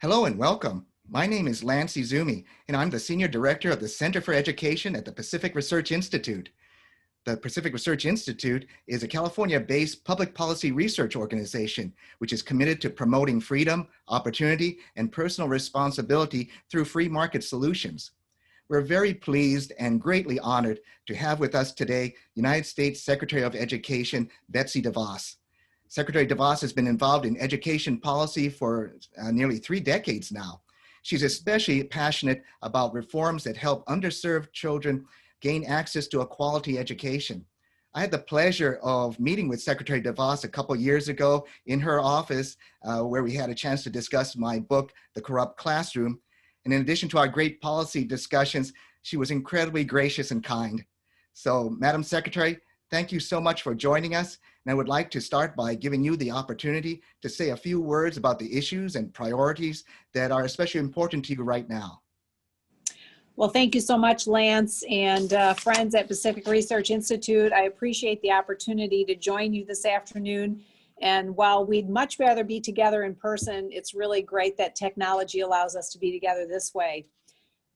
Hello and welcome. My name is Lance Izumi, and I'm the Senior Director of the Center for Education at the Pacific Research Institute. The Pacific Research Institute is a California-based public policy research organization, which is committed to promoting freedom, opportunity, and personal responsibility through free market solutions. We're very pleased and greatly honored to have with us today United States Secretary of Education, Betsy DeVos. Secretary DeVos has been involved in education policy for nearly 3 decades now. She's especially passionate about reforms that help underserved children gain access to a quality education. I had the pleasure of meeting with Secretary DeVos a couple years ago in her office, where we had a chance to discuss my book, The Corrupt Classroom. And in addition to our great policy discussions, she was incredibly gracious and kind. So, Madam Secretary, thank you so much for joining us. And I would like to start by giving you the opportunity to say a few words about the issues and priorities that are especially important to you right now. Well, thank you so much, Lance, and friends at Pacific Research Institute. I appreciate the opportunity to join you this afternoon. And while we'd much rather be together in person, it's really great that technology allows us to be together this way.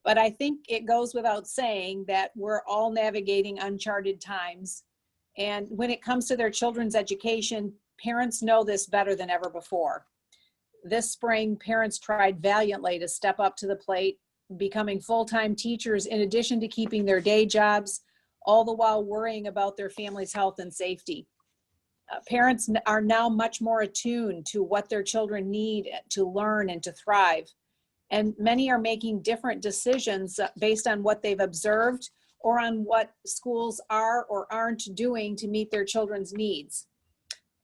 But I think it goes without saying that we're all navigating uncharted times. And when it comes to their children's education, parents know this better than ever before. This spring, parents tried valiantly to step up to the plate, becoming full-time teachers in addition to keeping their day jobs, all the while worrying about their family's health and safety. Parents are now much more attuned to what their children need to learn and to thrive. And many are making different decisions based on what they've observed or on what schools are or aren't doing to meet their children's needs.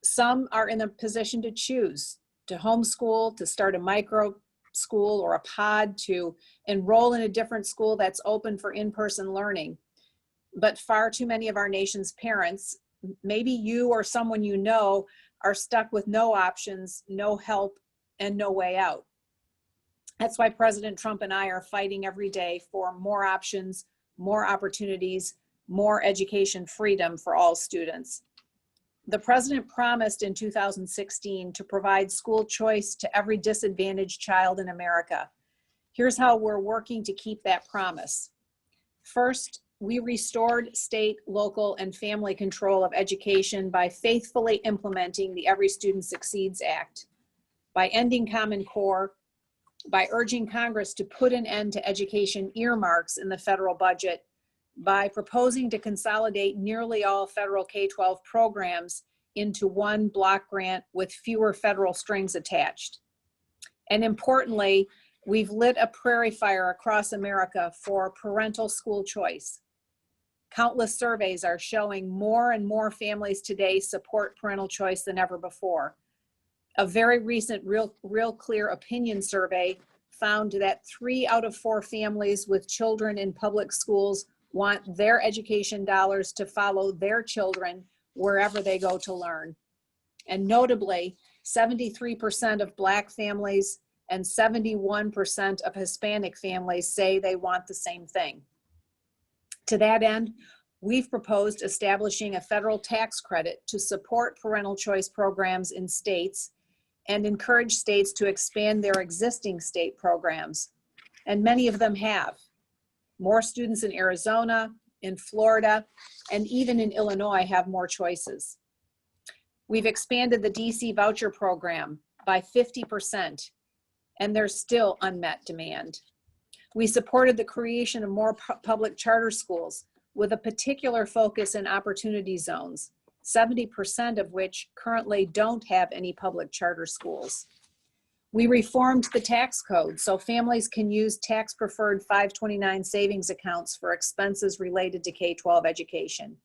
Some are in a position to choose to homeschool, to start a micro school or a pod, to enroll in a different school that's open for in-person learning. But far too many of our nation's parents, maybe you or someone you know, are stuck with no options, no help, and no way out. That's why President Trump and I are fighting every day for more options, more opportunities, more education freedom for all students. The president promised in 2016 to provide school choice to every disadvantaged child in America. Here's how we're working to keep that promise. First, we restored state, local, and family control of education by faithfully implementing the Every Student Succeeds Act, by ending Common Core, by urging Congress to put an end to education earmarks in the federal budget, by proposing to consolidate nearly all federal K-12 programs into one block grant with fewer federal strings attached. And importantly, we've lit a prairie fire across America for parental school choice. Countless surveys are showing more and more families today support parental choice than ever before. A very recent Real Clear Opinion survey found that 3 out of 4 families with children in public schools want their education dollars to follow their children wherever they go to learn. And notably, 73% of Black families and 71% of Hispanic families say they want the same thing. To that end, we've proposed establishing a federal tax credit to support parental choice programs in states and encourage states to expand their existing state programs. And many of them have. More students in Arizona, in Florida, and even in Illinois have more choices. We've expanded the DC voucher program by 50%, and there's still unmet demand. We supported the creation of more public charter schools with a particular focus in opportunity zones, 70% of which currently don't have any public charter schools. We reformed the tax code so families can use tax-preferred 529 savings accounts for expenses related to K-12 education.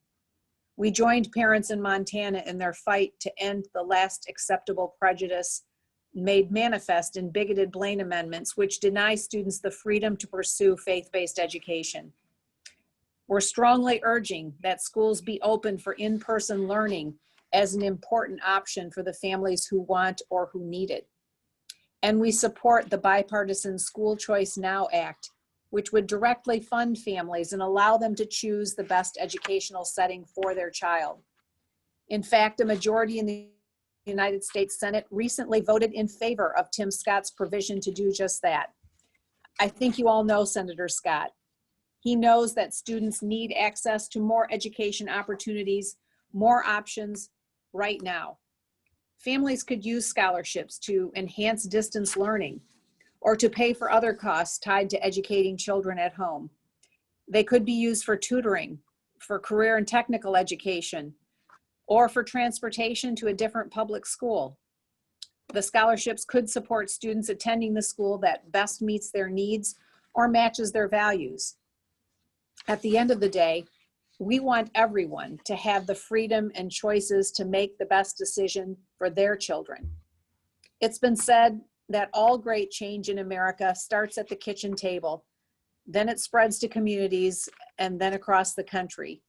We joined parents in Montana in their fight to end the last acceptable prejudice made manifest in bigoted Blaine amendments, which deny students the freedom to pursue faith-based education. We're strongly urging that schools be open for in-person learning as an important option for the families who want or who need it. And we support the bipartisan School Choice Now Act, which would directly fund families and allow them to choose the best educational setting for their child. In fact, a majority in the United States Senate recently voted in favor of Tim Scott's provision to do just that. I think you all know Senator Scott. He knows that students need access to more education opportunities, more options right now. Families could use scholarships to enhance distance learning or to pay for other costs tied to educating children at home. They could be used for tutoring, for career and technical education, or for transportation to a different public school. The scholarships could support students attending the school that best meets their needs or matches their values. At the end of the day, we want everyone to have the freedom and choices to make the best decision for their children. It's been said that all great change in America starts at the kitchen table, then it spreads to communities, and then across the country.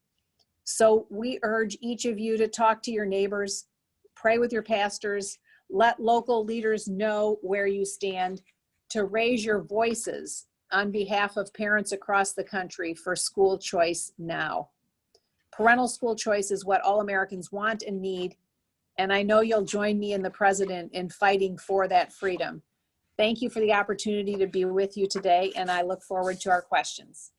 So we urge each of you to talk to your neighbors, pray with your pastors, let local leaders know where you stand, to raise your voices on behalf of parents across the country for school choice now. Parental school choice is what all Americans want and need, and I know you'll join me and the President in fighting for that freedom. Thank you for the opportunity to be with you today, and I look forward to our questions.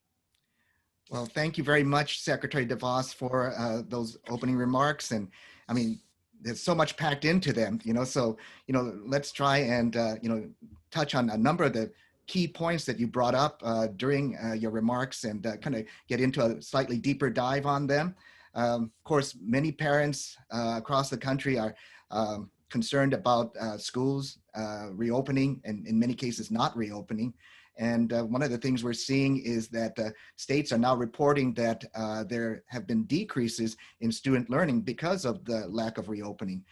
Well, thank you very much, Secretary DeVos, for those opening remarks. And I mean, there's so much packed into them, so, let's try and, touch on a number of the key points that you brought up during your remarks and kind of get into a slightly deeper dive on them. Of course, many parents across the country are concerned about schools reopening and in many cases not reopening. And one of the things we're seeing is that states are now reporting that there have been decreases in student learning because of the lack of reopening.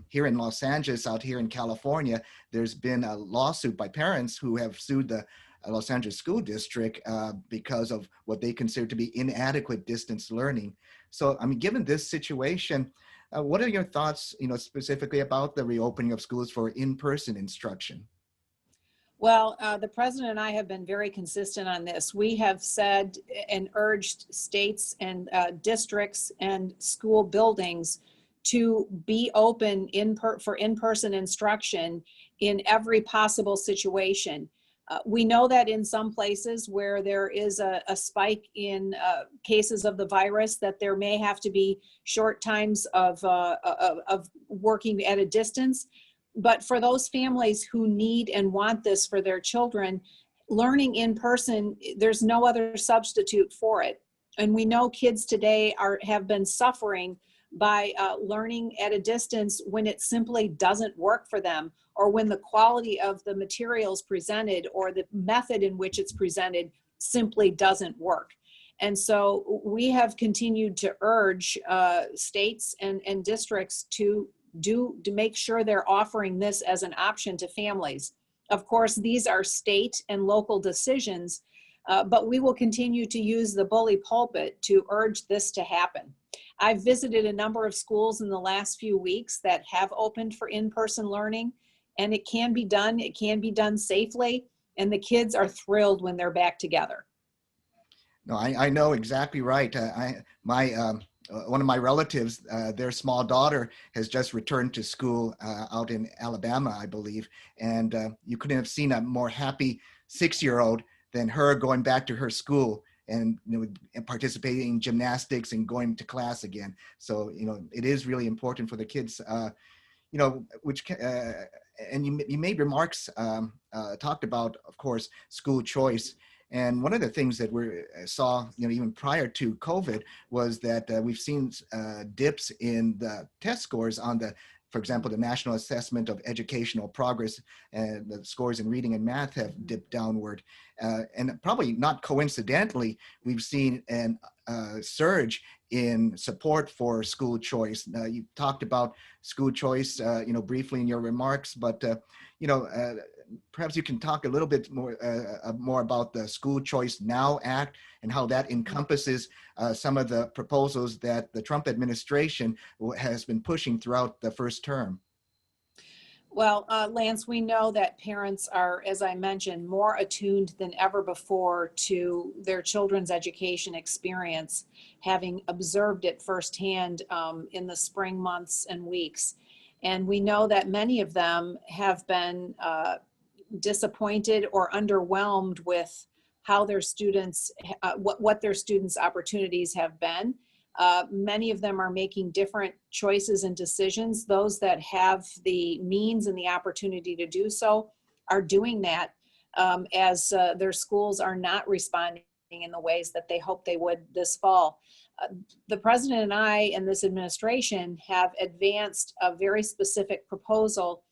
Here in Los Angeles, out here in California, there's been a lawsuit by parents who have sued the Los Angeles School District because of what they consider to be inadequate distance learning. So, I mean, given this situation, what are your thoughts, specifically about the reopening of schools for in-person instruction? Well, the President and I have been very consistent on this. We have said and urged states and districts and school buildings to be open for in-person instruction in every possible situation. We know that in some places where there is a spike in cases of the virus, that there may have to be short times of working at a distance. But for those families who need and want this for their children, learning in person, there's no other substitute for it. And we know kids today have been suffering by learning at a distance when it simply doesn't work for them, or when the quality of the materials presented or the method in which it's presented simply doesn't work. And so we have continued to urge states and districts to make sure they're offering this as an option to families. Of course, these are state and local decisions, but we will continue to use the bully pulpit to urge this to happen. I've visited a number of schools in the last few weeks that have opened for in-person learning, and it can be done. It can be done safely, and the kids are thrilled when they're back together. No, I know exactly right. One of my relatives, their small daughter has just returned to school out in Alabama, I believe. And you couldn't have seen a more happy 6-year-old than her going back to her school and participating in gymnastics and going to class again. So, it is really important for the kids, and you made remarks, talked about, of course, school choice. And one of the things that we saw, even prior to COVID, was that we've seen dips in the test scores on for example, the National Assessment of Educational Progress, and the scores in reading and math have dipped downward. And probably not coincidentally, we've seen a surge in support for school choice. You talked about school choice, briefly in your remarks, but perhaps you can talk a little bit more about the School Choice Now Act and how that encompasses some of the proposals that the Trump administration has been pushing throughout the first term. Well, Lance, we know that parents are, as I mentioned, more attuned than ever before to their children's education experience, having observed it firsthand in the spring months and weeks. And we know that many of them have been disappointed or underwhelmed with how their students, what their students' opportunities have been. Many of them are making different choices and decisions. Those that have the means and the opportunity to do so are doing that, as their schools are not responding in the ways that they hoped they would this fall. The president and I and this administration have advanced a very specific proposal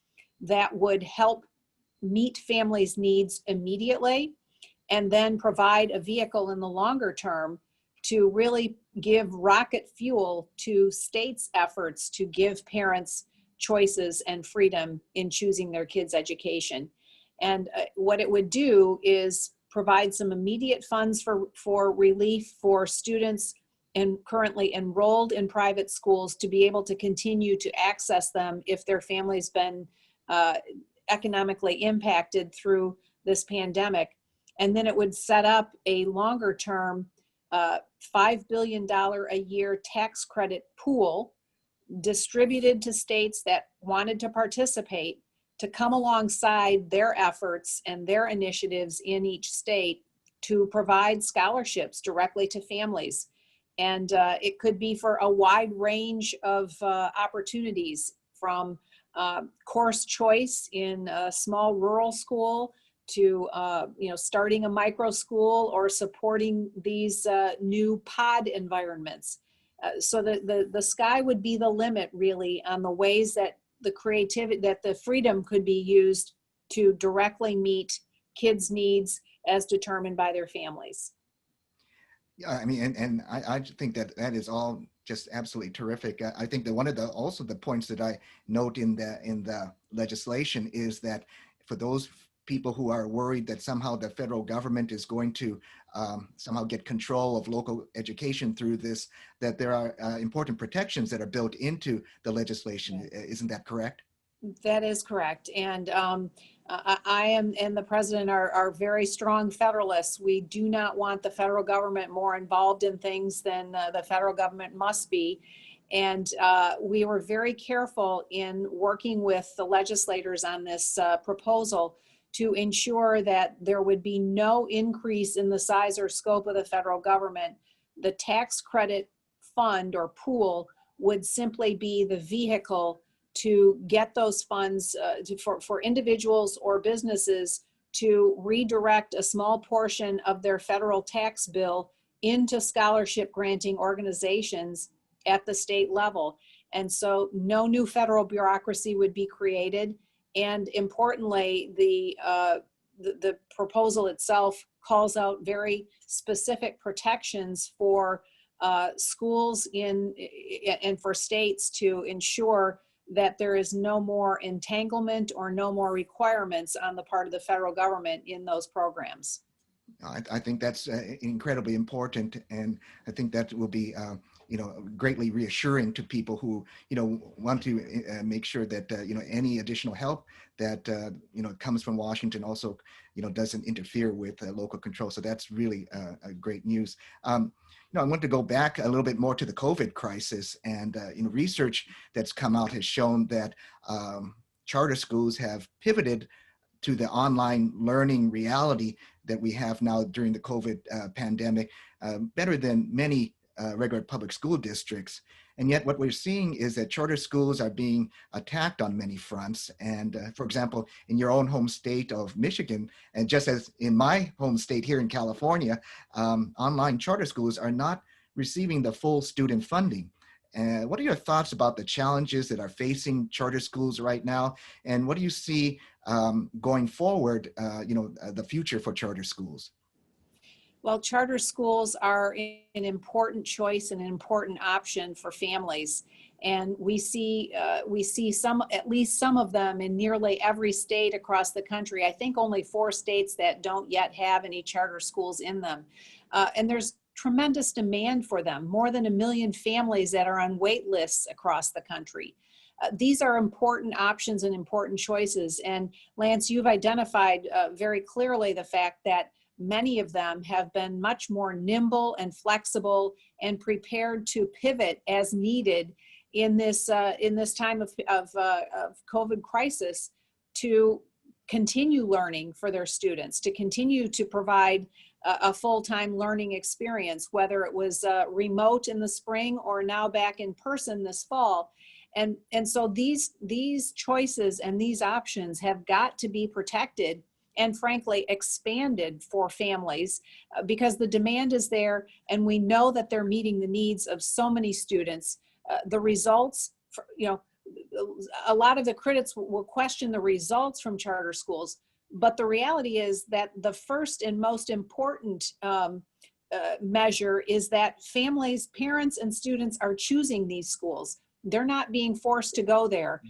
that would help meet families' needs immediately, and then provide a vehicle in the longer term to really give rocket fuel to states' efforts to give parents choices and freedom in choosing their kids' education. And what it would do is provide some immediate funds for relief for students and currently enrolled in private schools to be able to continue to access them if their family's been economically impacted through this pandemic. And then it would set up a longer term $5 billion a year tax credit pool distributed to states that wanted to participate, to come alongside their efforts and their initiatives in each state to provide scholarships directly to families. And it could be for a wide range of opportunities, from course choice in a small rural school to starting a micro school or supporting these new pod environments. So the sky would be the limit, really, on the ways that the creativity, that the freedom could be used to directly meet kids' needs as determined by their families. Yeah, I mean, and I think that that is all just absolutely terrific. I think that one of the also the points that I note in the legislation is that for those people who are worried that somehow the federal government is going to somehow get control of local education through this, that there are important protections that are built into the legislation. Isn't that correct? That is correct. And I am and the president are very strong federalists. We do not want the federal government more involved in things than the federal government must be. And we were very careful in working with the legislators on this proposal to ensure that there would be no increase in the size or scope of the federal government. The tax credit fund or pool would simply be the vehicle to get those funds for individuals or businesses to redirect a small portion of their federal tax bill into scholarship granting organizations at the state level. And so no new federal bureaucracy would be created. And importantly, the proposal itself calls out very specific protections for schools and for states to ensure that there is no more entanglement or no more requirements on the part of the federal government in those programs. I think that's incredibly important, and I think that will be greatly reassuring to people who want to make sure that any additional help that comes from Washington also doesn't interfere with local control. So that's really great news. I want to go back a little bit more to the COVID crisis, and research that's come out has shown that charter schools have pivoted to the online learning reality that we have now during the COVID pandemic, better than many regular public school districts. And yet what we're seeing is that charter schools are being attacked on many fronts. And for example, in your own home state of Michigan, and just as in my home state here in California, online charter schools are not receiving the full student funding. What are your thoughts about the challenges that are facing charter schools right now? And what do you see going forward, the future for charter schools? Well, charter schools are an important choice and an important option for families. And we see at least some of them in nearly every state across the country. I think only 4 states that don't yet have any charter schools in them. And there's tremendous demand for them, more than 1 million families that are on wait lists across the country. These are important options and important choices. And Lance, you've identified very clearly the fact that many of them have been much more nimble and flexible and prepared to pivot as needed in this time of COVID crisis to continue learning for their students, to continue to provide a full-time learning experience, whether it was remote in the spring or now back in person this fall. And so these choices and these options have got to be protected and frankly expanded for families because the demand is there and we know that they're meeting the needs of so many students. The results, a lot of the critics will question the results from charter schools, but the reality is that the first and most important measure is that families, parents, and students are choosing these schools. They're not being forced to go there,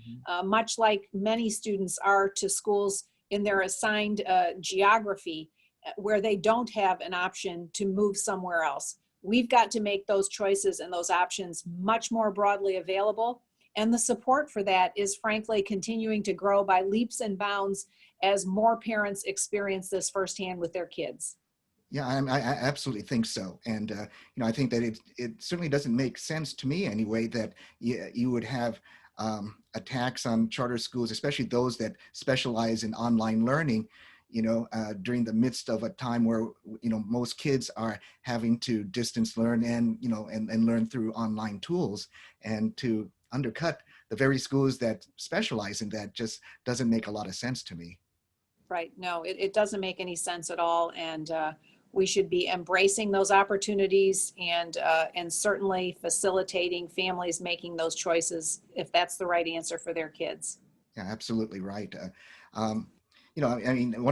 much like many students are to schools in their assigned geography where they don't have an option to move somewhere else. We've got to make those choices and those options much more broadly available. And the support for that is frankly continuing to grow by leaps and bounds as more parents experience this firsthand with their kids. Yeah, I absolutely think so. And, I think that it certainly doesn't make sense to me anyway, that you would have attacks on charter schools, especially those that specialize in online learning, during the midst of a time where, most kids are having to distance learn and, and learn through online tools, and to undercut the very schools that specialize in that just doesn't make a lot of sense to me. Right. No, it doesn't make any sense at all. And we should be embracing those opportunities and certainly facilitating families making those choices if that's the right answer for their kids. Yeah, absolutely right. One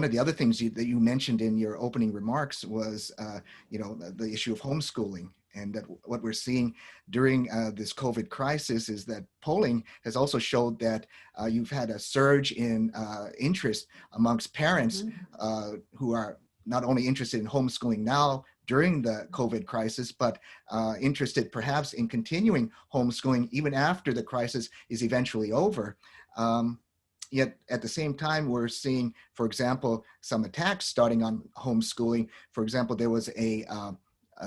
of the other things that you mentioned in your opening remarks was, the issue of homeschooling. And that what we're seeing during this COVID crisis is that polling has also showed that you've had a surge in interest amongst parents who are not only interested in homeschooling now during the COVID crisis, but interested perhaps in continuing homeschooling even after the crisis is eventually over. Yet at the same time, we're seeing, for example, some attacks starting on homeschooling. For example, there was a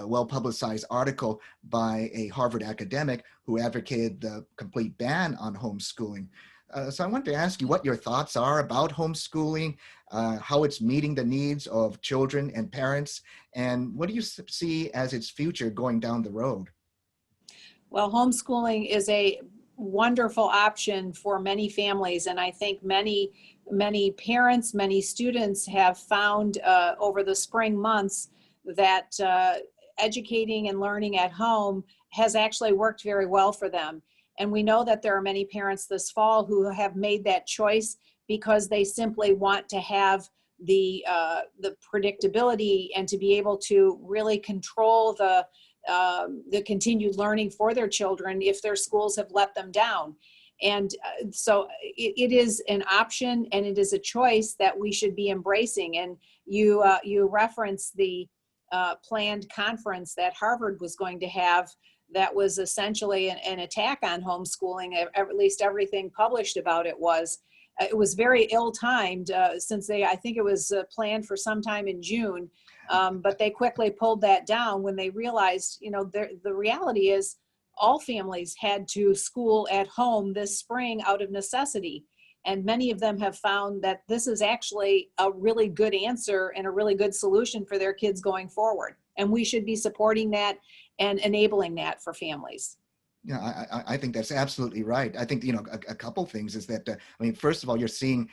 well-publicized article by a Harvard academic who advocated the complete ban on homeschooling. So I wanted to ask you what your thoughts are about homeschooling, how it's meeting the needs of children and parents, and what do you see as its future going down the road? Well, homeschooling is a wonderful option for many families, and I think many parents, many students have found over the spring months that educating and learning at home has actually worked very well for them. And we know that there are many parents this fall who have made that choice because they simply want to have the predictability and to be able to really control the continued learning for their children if their schools have let them down. And so it is an option and it is a choice that we should be embracing. And you reference the planned conference that Harvard was going to have that was essentially an attack on homeschooling. At least everything published about it was. It was very ill-timed since I think it was planned for sometime in June, but they quickly pulled that down when they realized, the reality is all families had to school at home this spring out of necessity. And many of them have found that this is actually a really good answer and a really good solution for their kids going forward. And we should be supporting that and enabling that for families. Yeah, I think that's absolutely right. I think, a couple things is that, first of all, you're seeing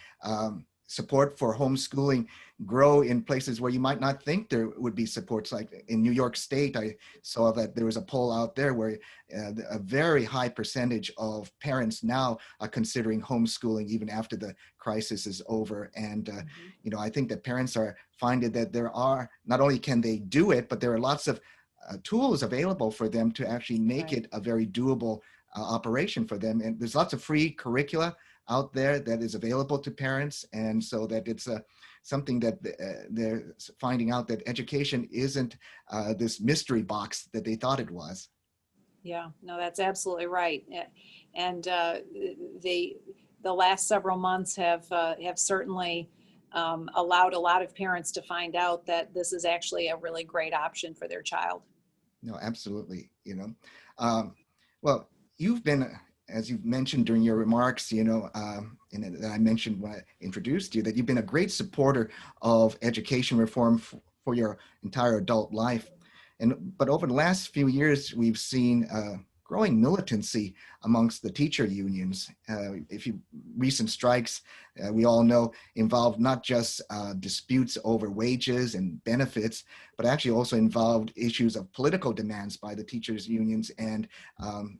support for homeschooling grow in places where you might not think there would be supports. Like in New York State, I saw that there was a poll out there where a very high percentage of parents now are considering homeschooling even after the crisis is over. And, I think that parents are finding that there are, not only can they do it, but there are lots of tools available for them to actually make it a very doable operation for them. And there's lots of free curricula out there that is available to parents. And so that it's something that they're finding out that education isn't this mystery box that they thought it was. Yeah, no, that's absolutely right. And the last several months have certainly allowed a lot of parents to find out that this is actually a really great option for their child. No, absolutely. Um, well, you've been, as you mentioned during your remarks, and that I mentioned when I introduced you, that you've been a great supporter of education reform for your entire adult life. But over the last few years, we've seen growing militancy amongst the teacher unions. Recent strikes, we all know, involved not just disputes over wages and benefits, but actually also involved issues of political demands by the teachers unions and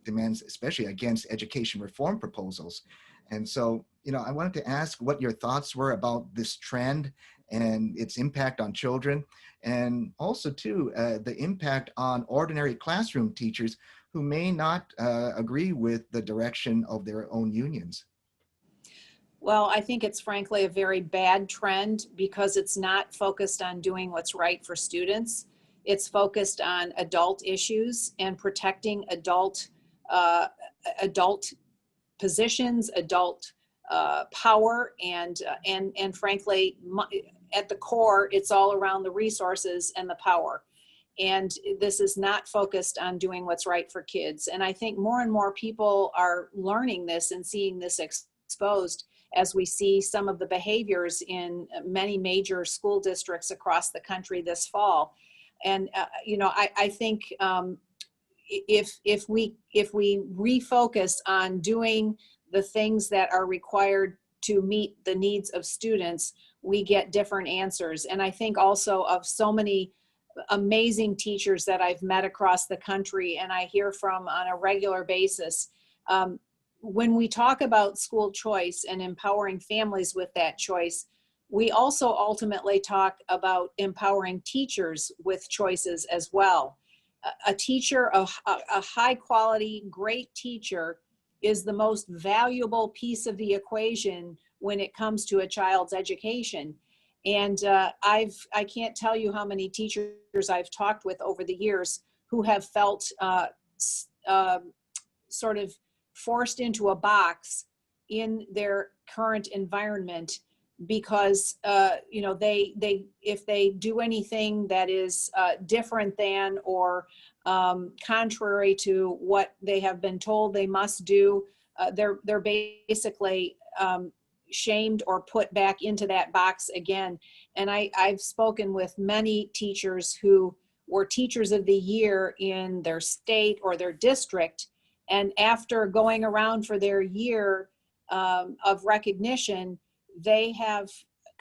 demands especially against education reform proposals. And so, I wanted to ask what your thoughts were about this trend and its impact on children, and also too, the impact on ordinary classroom teachers who may not agree with the direction of their own unions. Well, I think it's frankly a very bad trend because it's not focused on doing what's right for students. It's focused on adult issues and protecting adult positions, adult power, and frankly, at the core, it's all around the resources and the power. And this is not focused on doing what's right for kids. And I think more and more people are learning this and seeing this exposed as we see some of the behaviors in many major school districts across the country this fall. And I think if we refocus on doing the things that are required to meet the needs of students, we get different answers. And I think also of so many amazing teachers that I've met across the country and I hear from on a regular basis. When we talk about school choice and empowering families with that choice, we also ultimately talk about empowering teachers with choices as well. A teacher, a high quality, great teacher is the most valuable piece of the equation when it comes to a child's education. And I can't tell you how many teachers I've talked with over the years who have felt sort of forced into a box in their current environment because they if they do anything that is different than or contrary to what they have been told they must do, they're basically shamed or put back into that box again. And I've spoken with many teachers who were teachers of the year in their state or their district, and after going around for their year of recognition, they have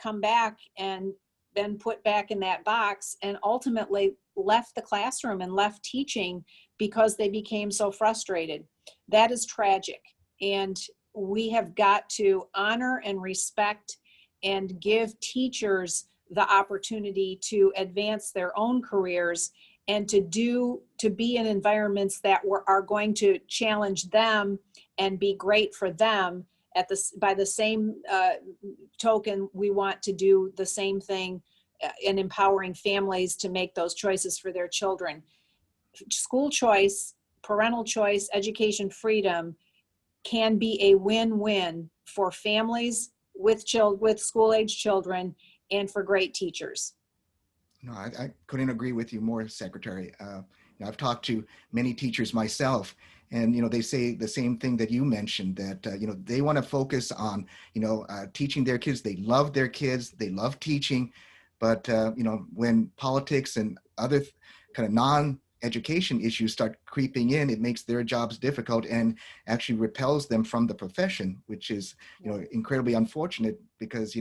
come back and been put back in that box and ultimately left the classroom and left teaching because they became so frustrated. That is tragic. And we have got to honor and respect and give teachers the opportunity to advance their own careers and to be in environments that are going to challenge them and be great for them. By the same token, we want to do the same thing in empowering families to make those choices for their children. School choice, parental choice, education freedom can be a win-win for families with school-age children and for great teachers. No, I couldn't agree with you more, Secretary. I've talked to many teachers myself, and they say the same thing that you mentioned, that they want to focus on teaching their kids. They love their kids, they love teaching, but when politics and other kind of non-education issues start creeping in, it makes their jobs difficult and actually repels them from the profession, which is incredibly unfortunate because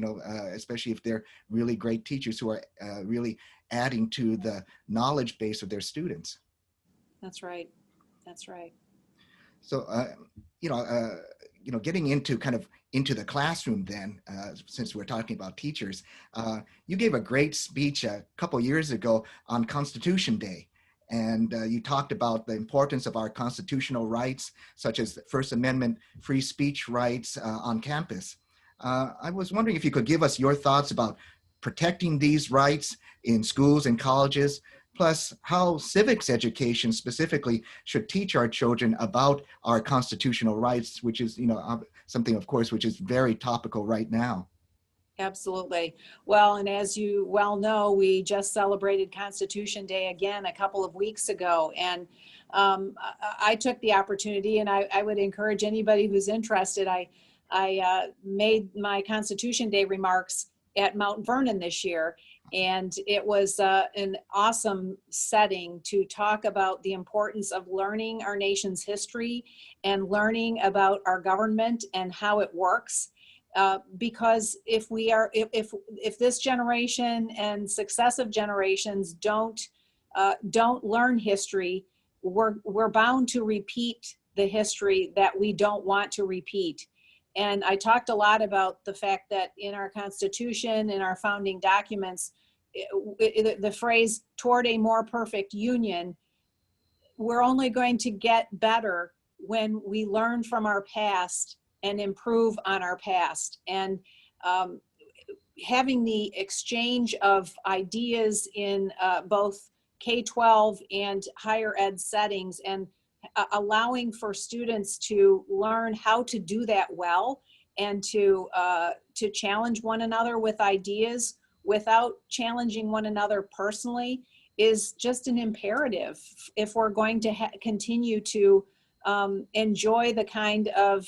especially if they're really great teachers who are really adding to the knowledge base of their students. That's right. That's right. So getting into the classroom then, since we're talking about teachers, you gave a great speech a couple years ago on Constitution Day. And you talked about the importance of our constitutional rights, such as the First Amendment free speech rights on campus. I was wondering if you could give us your thoughts about protecting these rights in schools and colleges, plus how civics education specifically should teach our children about our constitutional rights, which is something, of course, which is very topical right now. Absolutely. Well, and as you well know, we just celebrated Constitution Day again a couple of weeks ago. And I took the opportunity, and I would encourage anybody who's interested. I made my Constitution Day remarks at Mount Vernon this year. And it was an awesome setting to talk about the importance of learning our nation's history and learning about our government and how it works. Because if this generation and successive generations don't learn history, we're bound to repeat the history that we don't want to repeat. And I talked a lot about the fact that in our Constitution, in our founding documents, the phrase "toward a more perfect union," we're only going to get better when we learn from our past and improve on our past. And having the exchange of ideas in both K-12 and higher ed settings, and allowing for students to learn how to do that well, and to challenge one another with ideas without challenging one another personally, is just an imperative if we're going to continue to enjoy the kind of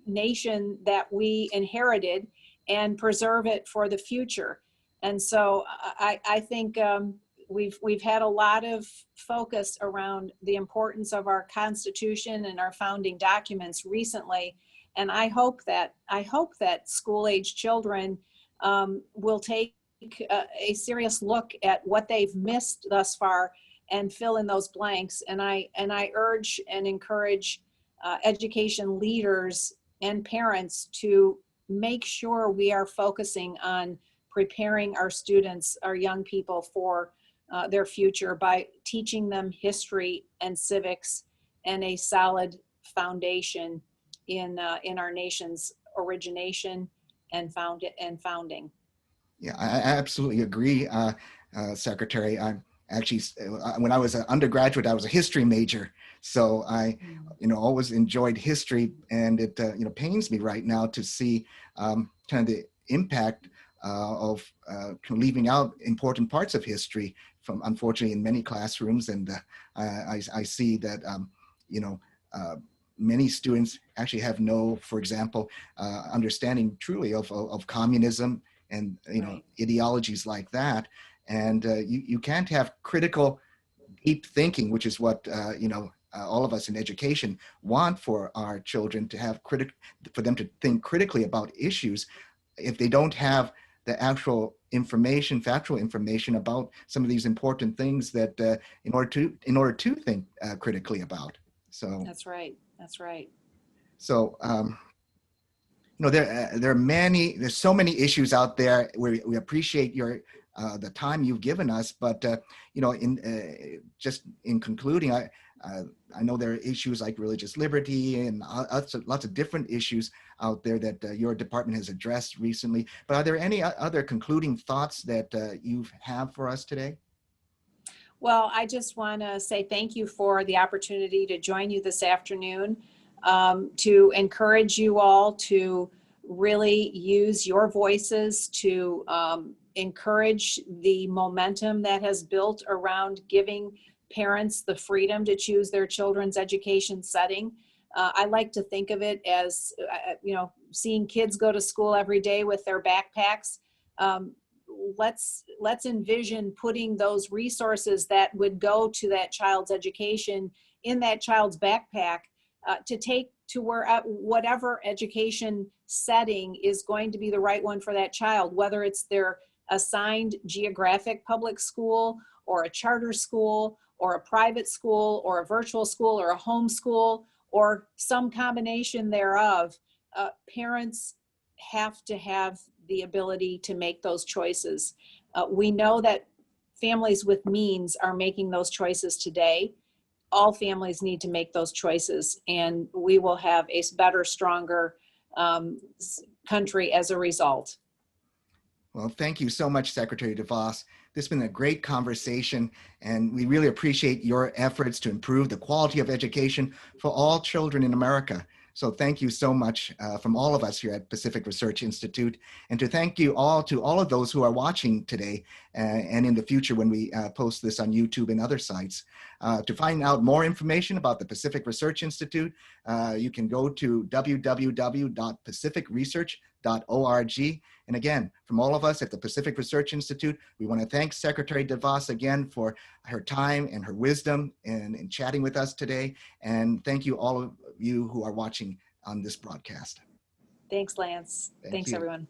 nation that we inherited and preserve it for the future. And so I think we've had a lot of focus around the importance of our Constitution and our founding documents recently. And I hope that school-age children will take a serious look at what they've missed thus far and fill in those blanks. And I urge and encourage education leaders and parents to make sure we are focusing on preparing our students, our young people, for their future by teaching them history and civics and a solid foundation in our nation's origination and founding. Yeah, I absolutely agree, Secretary. I'm actually, when I was an undergraduate, I was a history major. So I, always enjoyed history, and it, pains me right now to see kind of the impact of leaving out important parts of history from, unfortunately, in many classrooms. And I see that, many students actually have no, for example, understanding truly of communism and Right. ideologies like that. And you can't have critical, deep thinking, which is what all of us in education want for our children to have, for them to think critically about issues, if they don't have the actual information, factual information about some of these important things that in order to think critically about. So That's right. That's right. so. There are there's so many issues out there. We appreciate the time you've given us, but just in concluding, I know there are issues like religious liberty and lots of different issues out there that your department has addressed recently. But are there any other concluding thoughts that you have for us today? Well, I just want to say thank you for the opportunity to join you this afternoon, to encourage you all to really use your voices to encourage the momentum that has built around giving parents the freedom to choose their children's education setting. I like to think of it as, seeing kids go to school every day with their backpacks. Let's envision putting those resources that would go to that child's education in that child's backpack to take to whatever education setting is going to be the right one for that child, whether it's their assigned geographic public school or a charter school or a private school or a virtual school or a home school or some combination thereof. Parents have to have the ability to make those choices. We know that families with means are making those choices today. All families need to make those choices, and we will have a better, stronger country as a result. Well, thank you so much, Secretary DeVos. This has been a great conversation, and we really appreciate your efforts to improve the quality of education for all children in America. So thank you so much from all of us here at Pacific Research Institute. And to thank you all, to all of those who are watching today and in the future when we post this on YouTube and other sites. To find out more information about the Pacific Research Institute, you can go to www.pacificresearch.org. And again, from all of us at the Pacific Research Institute, we want to thank Secretary DeVos again for her time and her wisdom in chatting with us today. And thank you all of you who are watching on this broadcast. Thanks, Lance. Thank Thanks, you. everyone.